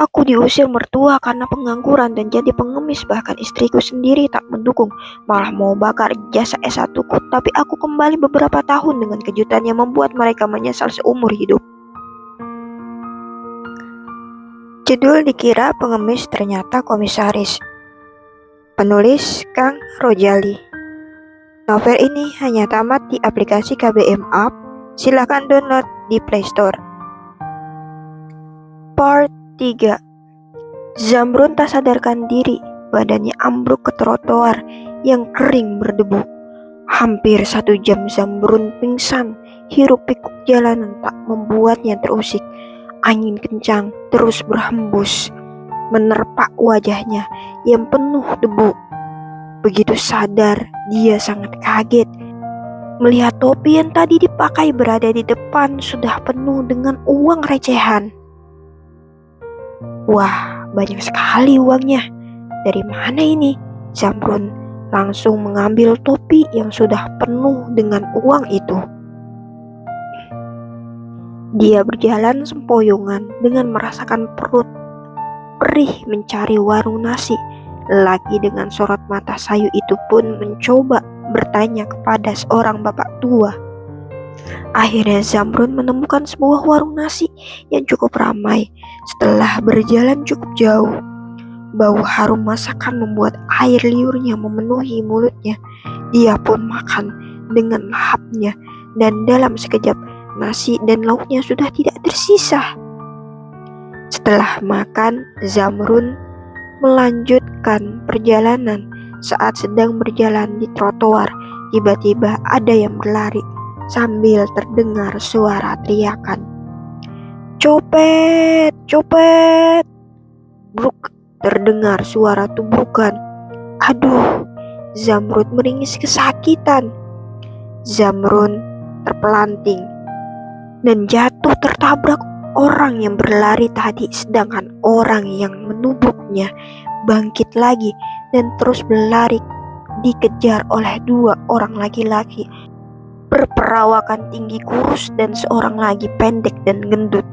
Aku diusir mertua karena pengangguran dan jadi pengemis, bahkan istriku sendiri tak mendukung, malah mau bakar jasa S1ku. Tapi aku kembali beberapa tahun dengan kejutan yang membuat mereka menyesal seumur hidup. Judul dikira pengemis, ternyata komisaris. Penulis Kang Rojali. Novel ini hanya tamat di aplikasi KBM App. Silakan download di Play Store. Part 3. Zamrun tak sadarkan diri, badannya ambruk ke trotoar yang kering berdebu. Hampir 1 jam Zamrun pingsan, hiruk pikuk jalanan tak membuatnya terusik. Angin kencang terus berhembus, menerpa wajahnya yang penuh debu. Begitu sadar, dia sangat kaget melihat topi yang tadi dipakai berada di depan sudah penuh dengan uang recehan. Wah, banyak sekali uangnya. Dari mana ini? Zamrun langsung mengambil topi yang sudah penuh dengan uang itu. Dia berjalan sempoyongan dengan merasakan perut perih mencari warung nasi. Lelaki dengan sorot mata sayu itu pun mencoba bertanya kepada seorang bapak tua. Akhirnya Zamrun menemukan sebuah warung nasi yang cukup ramai. Setelah berjalan cukup jauh, bau harum masakan membuat air liurnya memenuhi mulutnya. Dia pun makan dengan lahapnya, dan dalam sekejap nasi dan lauknya sudah tidak tersisa. Setelah makan, Zamrun melanjutkan perjalanan. Saat sedang berjalan di trotoar, tiba-tiba ada yang berlari sambil terdengar suara teriakan. "Copet! Copet!" Bruk, terdengar suara tubukan. Aduh, Zamrun meringis kesakitan. Zamrun terpelanting dan jatuh tertabrak orang yang berlari tadi, sedangkan orang yang menubuknya bangkit lagi dan terus berlari dikejar oleh 2 orang laki-laki berperawakan tinggi kurus dan seorang lagi pendek dan gendut.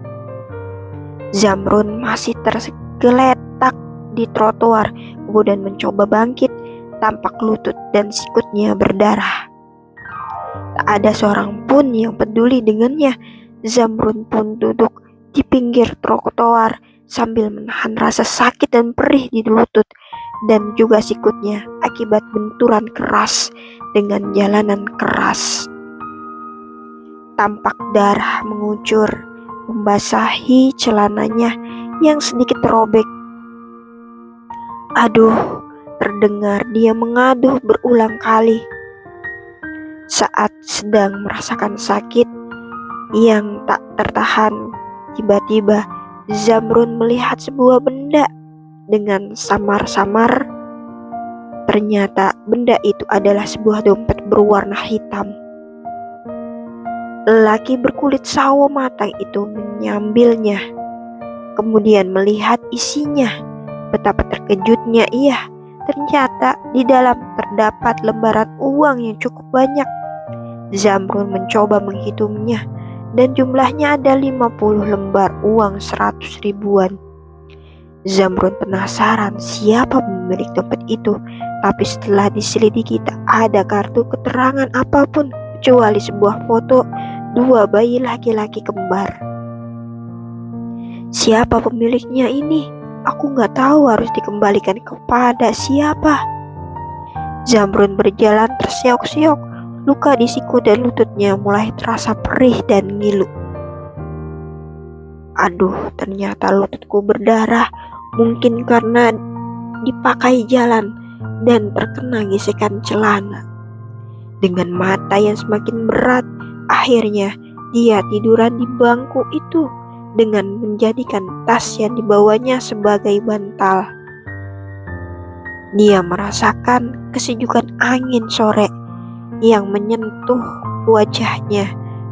Zamrun masih tergeletak di trotoar, kemudian mencoba bangkit. Tampak lutut dan sikutnya berdarah. Tak ada seorang pun yang peduli dengannya. Zamrun pun duduk di pinggir trotoar sambil menahan rasa sakit dan perih di lutut dan juga sikutnya akibat benturan keras dengan jalanan keras. Tampak darah mengucur membasahi celananya yang sedikit robek. Aduh, terdengar dia mengaduh berulang kali. Saat sedang merasakan sakit yang tak tertahan, tiba-tiba Zamrun melihat sebuah benda dengan samar-samar. Ternyata benda itu adalah sebuah dompet berwarna hitam. Lelaki berkulit sawo matang itu menyambilnya, kemudian melihat isinya. Betapa terkejutnya ia. Ternyata di dalam terdapat lembaran uang yang cukup banyak. Zamrun mencoba menghitungnya, dan jumlahnya ada 50 lembar uang 100 ribuan. Zamrun penasaran siapa pemilik dompet itu, tapi setelah diselidiki tak ada kartu keterangan apapun kecuali sebuah foto 2 bayi laki-laki kembar. Siapa pemiliknya ini? Aku nggak tahu harus dikembalikan kepada siapa. Zamrun berjalan terseok-seok. Luka di siku dan lututnya mulai terasa perih dan ngilu. Aduh, ternyata lututku berdarah. Mungkin karena dipakai jalan dan terkena gesekan celana. Dengan mata yang semakin berat, akhirnya dia tiduran di bangku itu dengan menjadikan tas yang dibawanya sebagai bantal. Dia merasakan kesejukan angin sore yang menyentuh wajahnya.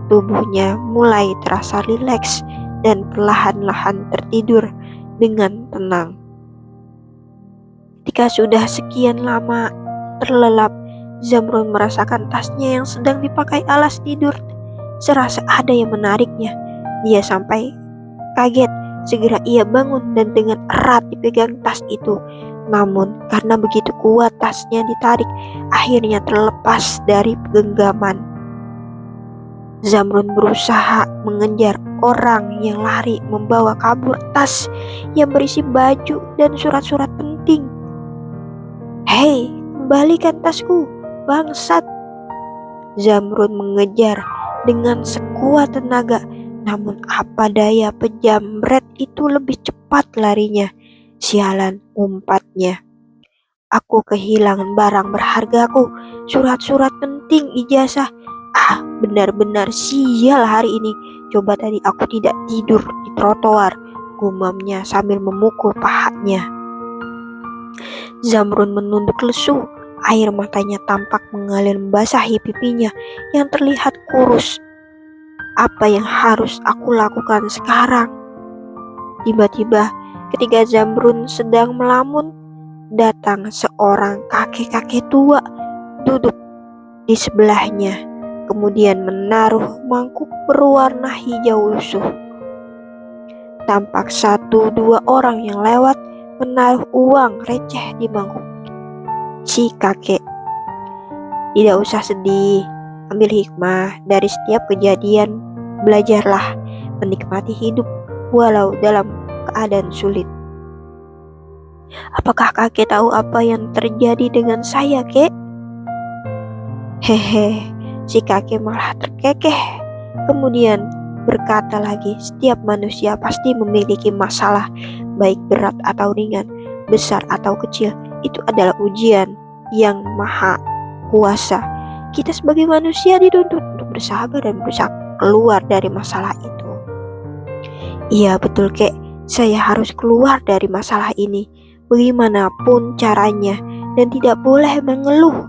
Tubuhnya mulai terasa rileks dan perlahan-lahan tertidur dengan tenang. Ketika sudah sekian lama terlelap, Zamrun merasakan tasnya yang sedang dipakai alas tidur. Serasa ada yang menariknya. Dia sampai kaget Segera ia bangun dan dengan erat dipegang tas itu. Namun karena begitu kuat tasnya ditarik, akhirnya terlepas dari genggaman. Zamrun berusaha mengejar orang yang lari membawa kabur tas yang berisi baju dan surat-surat penting. "Hei, kembalikan tasku, bangsat!" Zamrun mengejar dengan sekuat tenaga, namun apa daya pejamret itu lebih cepat larinya. Sialan umpatnya. "Aku kehilangan barang berhargaku, surat-surat penting, ijazah. Benar-benar sial hari ini. Coba tadi aku tidak tidur di trotoar," gumamnya sambil memukul pahanya. Zamrun menunduk lesu. Air matanya tampak mengalir membasahi pipinya yang terlihat kurus. Apa yang harus aku lakukan sekarang? Tiba-tiba ketika Zamrun sedang melamun, datang seorang kakek-kakek tua duduk di sebelahnya, kemudian menaruh mangkuk berwarna hijau lusuh. Tampak 1-2 orang yang lewat menaruh uang receh di mangkuk si kakek. "Tidak usah sedih, ambil hikmah dari setiap kejadian. Belajarlah menikmati hidup walau dalam keadaan sulit." "Apakah kakek tahu apa yang terjadi dengan saya, kek?" Hehe, si kakek malah terkekeh. Kemudian berkata lagi, "Setiap manusia pasti memiliki masalah, baik berat atau ringan, besar atau kecil. Itu adalah ujian yang maha kuasa. Kita sebagai manusia dituntut untuk bersabar dan berusaha keluar dari masalah itu." "Iya betul, kek. Saya harus keluar dari masalah ini bagaimanapun caranya dan tidak boleh mengeluh."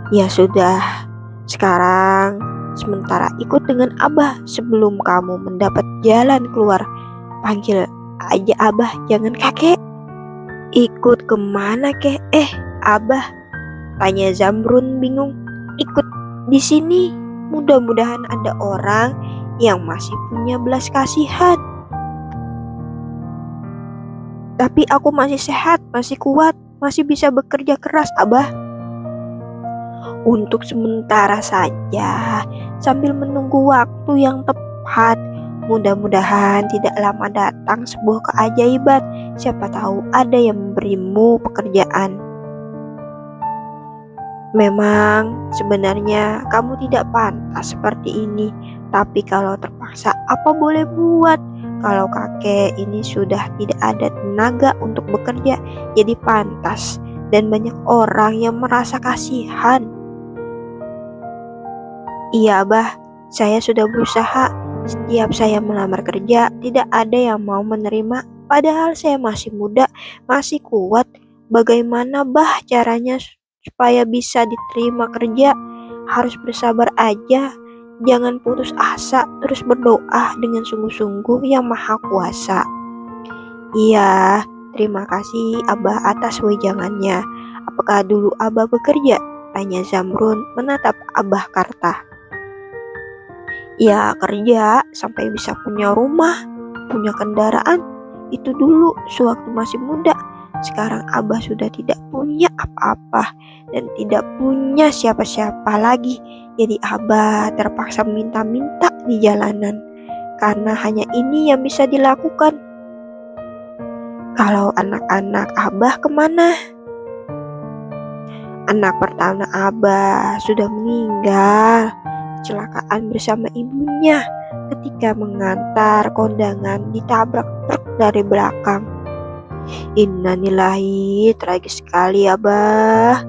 "Ya sudah, sekarang sementara ikut dengan Abah sebelum kamu mendapat jalan keluar. Panggil aja Abah, jangan kakek." "Ikut kemana, kek?" Abah," tanya Zamrun bingung. "Ikut di sini. Mudah-mudahan ada orang yang masih punya belas kasihan." "Tapi aku masih sehat, masih kuat, masih bisa bekerja keras, Abah." "Untuk sementara saja, sambil menunggu waktu yang tepat. Mudah-mudahan tidak lama datang sebuah keajaiban. Siapa tahu ada yang memberimu pekerjaan." "Memang sebenarnya kamu tidak pantas seperti ini, tapi kalau terpaksa apa boleh buat. Kalau kakek ini sudah tidak ada tenaga untuk bekerja, jadi pantas dan banyak orang yang merasa kasihan." "Iya, Abah, saya sudah berusaha. Setiap saya melamar kerja, tidak ada yang mau menerima. Padahal saya masih muda, masih kuat. Bagaimana, Bah, caranya supaya bisa diterima kerja? Harus bersabar aja. Jangan putus asa, terus berdoa dengan sungguh-sungguh yang maha kuasa." "Iya, terima kasih Abah atas wejangannya. Apakah dulu Abah bekerja?" tanya Zamrun menatap Abah Karta. "Ya kerja sampai bisa punya rumah, punya kendaraan. Itu dulu sewaktu masih muda. Sekarang Abah sudah tidak punya apa-apa dan tidak punya siapa-siapa lagi. Jadi Abah terpaksa minta-minta di jalanan. Karena hanya ini yang bisa dilakukan." "Kalau anak-anak Abah kemana?" "Anak pertama Abah sudah meninggal kecelakaan bersama ibunya ketika mengantar kondangan, ditabrak truk dari belakang." "Innalillahi, tragis sekali, Abah."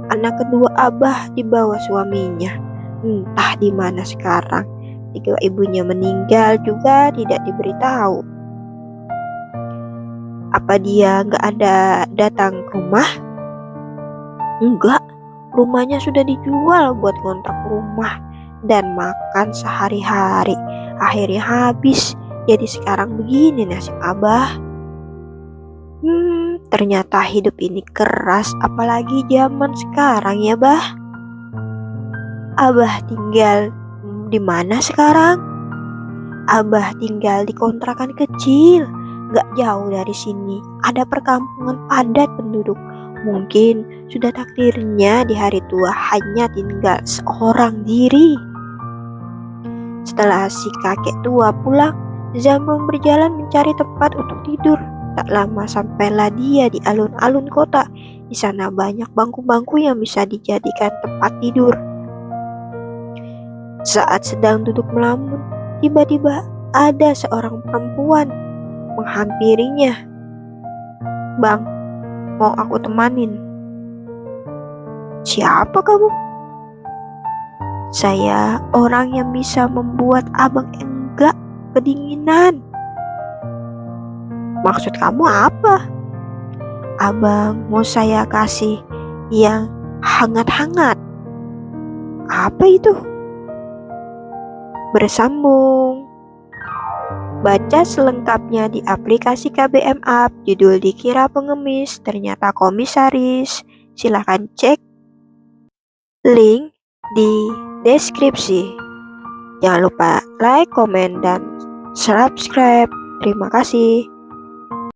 "Anak kedua Abah dibawa suaminya, entah di mana sekarang. Jika ibunya meninggal juga tidak diberitahu." "Apa dia nggak ada datang ke rumah?" "Enggak, rumahnya sudah dijual buat ngontrak rumah dan makan sehari-hari. Akhirnya habis. Jadi sekarang begini nasib Abah." Ternyata hidup ini keras, apalagi zaman sekarang ya, Bah." "Abah tinggal di mana sekarang?" Abah tinggal di kontrakan kecil, gak jauh dari sini. Ada perkampungan padat penduduk. Mungkin sudah takdirnya di hari tua hanya tinggal seorang diri. Setelah si kakek tua pulang, Zamrung berjalan mencari tempat untuk tidur. Tak lama sampailah dia di alun-alun kota. Di sana banyak bangku-bangku yang bisa dijadikan tempat tidur. Saat sedang duduk melamun, tiba-tiba ada seorang perempuan menghampirinya. "Bang, mau aku temanin." "Siapa kamu?" "Saya orang yang bisa membuat abang enggak kedinginan." "Maksud kamu apa?" "Abang mau saya kasih yang hangat-hangat." "Apa itu?" Bersambung. Baca selengkapnya di aplikasi KBM App. Judul dikira pengemis, ternyata komisaris. Silahkan cek link di deskripsi. Jangan lupa like, komen, dan subscribe. Terima kasih.